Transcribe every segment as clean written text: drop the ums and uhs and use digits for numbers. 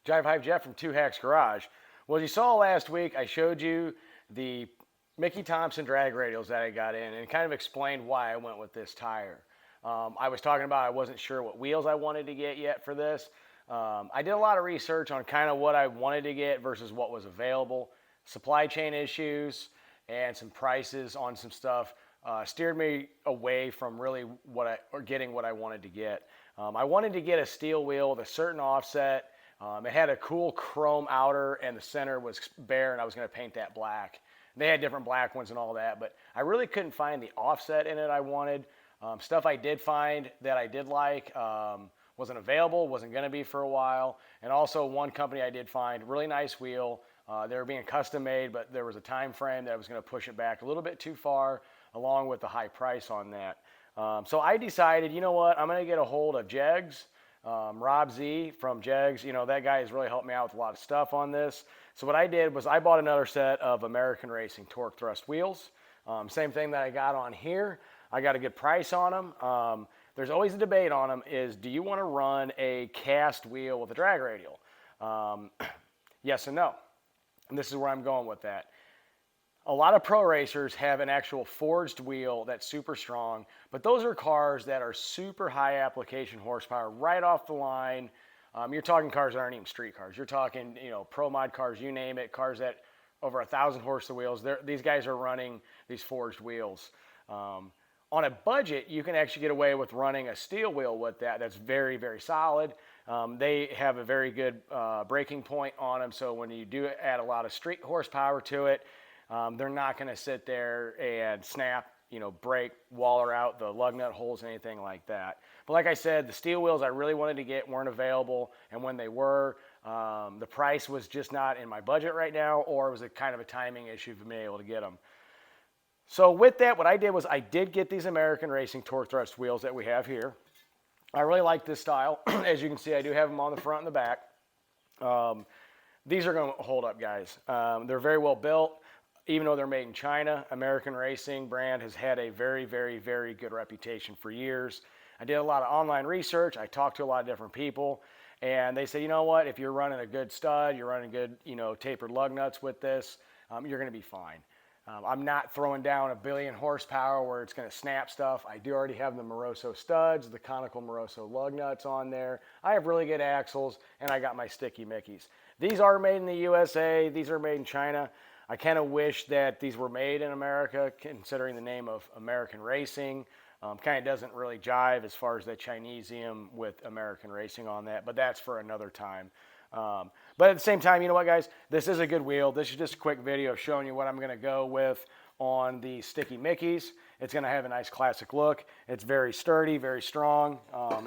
Jive Hive Jeff from Two Hacks Garage. Well, as you saw last week, I showed you the Mickey Thompson drag radials that I got in and kind of explained why I went with this tire. I was talking about I wasn't sure what wheels I wanted to get yet for this. I did a lot of research on kind of what I wanted to get versus what was available. Supply chain issues and some prices on some stuff steered me away from really getting what I wanted to get. I wanted to get a steel wheel with a certain offset. It had a cool chrome outer and the center was bare, and I was going to paint that black. They had different black ones and all that, but I really couldn't find the offset in it I wanted. Stuff I did find that I did like wasn't available, wasn't going to be for a while. And also one company I did find, really nice wheel. They were being custom made, but there was a time frame that I was going to push it back a little bit too far, along with the high price on that. So I decided, you know what, I'm going to get a hold of Jegs. Rob Z from Jegs, you know, that guy has really helped me out with a lot of stuff on this. So what I did was I bought another set of American Racing torque thrust wheels. Same thing that I got on here. I got a good price on them. There's always a debate on them is, do you want to run a cast wheel with a drag radial? Yes and no. And this is where I'm going with that. A lot of pro racers have an actual forged wheel that's super strong, but those are cars that are super high application horsepower right off the line. You're talking cars that aren't even street cars. You're talking, you know, pro mod cars, you name it, cars that over 1,000 horse wheels. These guys are running these forged wheels. On a budget, you can actually get away with running a steel wheel with that. That's very, very solid. They have a very good braking point on them, so when you do add a lot of street horsepower to it, they're not going to sit there and snap, you know, break, waller out the lug nut holes, anything like that. But like I said, the steel wheels I really wanted to get weren't available, and when they were, the price was just not in my budget right now, or it was a kind of a timing issue for me able to get them. So with that, what I did was I did get these American Racing torque thrust wheels that we have here. I really like this style. As you can see, I do have them on the front and the back. These are going to hold up, guys. They're very well built. Even though they're made in China, American Racing brand has had a very, very, very good reputation for years. I did a lot of online research. I talked to a lot of different people, and they say, you know what, if you're running a good stud, you're running good, you know, tapered lug nuts with this, you're going to be fine. I'm not throwing down a billion horsepower where it's going to snap stuff. I do already have the Moroso studs, the conical Moroso lug nuts on there. I have really good axles, and I got my sticky Mickeys. These are made in the USA. These are made in China. I kind of wish that these were made in America, considering the name of American Racing. Kind of doesn't really jive as far as the Chinesium with American Racing on that, but that's for another time. But at the same time, you know what, guys? This is a good wheel. This is just a quick video of showing you what I'm going to go with on the sticky Mickeys. It's going to have a nice classic look. It's very sturdy, very strong.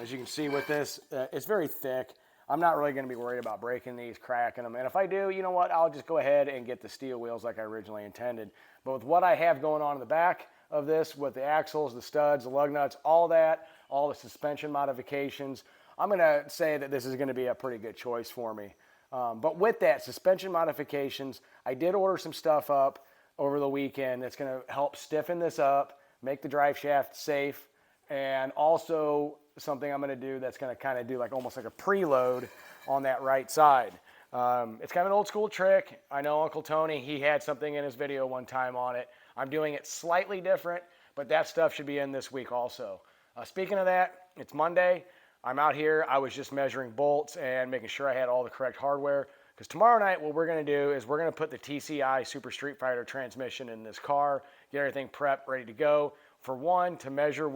As you can see with this, it's very thick. I'm not really going to be worried about breaking these, cracking them. And if I do, you know what? I'll just go ahead and get the steel wheels like I originally intended. But with what I have going on in the back of this, with the axles, the studs, the lug nuts, all that, all the suspension modifications, I'm going to say that this is going to be a pretty good choice for me. But with that, suspension modifications, I did order some stuff up over the weekend that's going to help stiffen this up, make the drive shaft safe, and also something I'm going to do that's going to kind of do like almost like a preload on that right side. It's kind of an old school trick. I know Uncle Tony, he had something in his video one time on it. I'm doing it slightly different, but that stuff should be in this week also. Speaking of that, it's Monday. I'm out here. I was just measuring bolts and making sure I had all the correct hardware. Because tomorrow night, what we're going to do is we're going to put the TCI Super Street Fighter transmission in this car, get everything prepped, ready to go. For one, to measure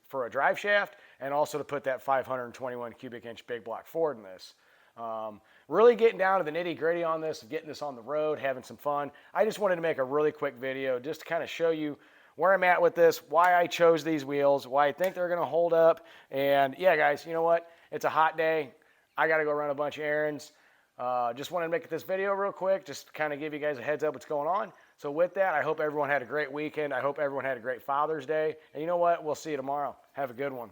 for a drive shaft, and also to put that 521 cubic inch big block Ford in this. Really getting down to the nitty gritty on this, getting this on the road, having some fun. I just wanted to make a really quick video just to kind of show you where I'm at with this, why I chose these wheels, why I think they're going to hold up. And yeah, guys, you know what? It's a hot day. I got to go run a bunch of errands. Just wanted to make this video real quick, just to kind of give you guys a heads up what's going on. So with that, I hope everyone had a great weekend. I hope everyone had a great Father's Day. And you know what? We'll see you tomorrow. Have a good one.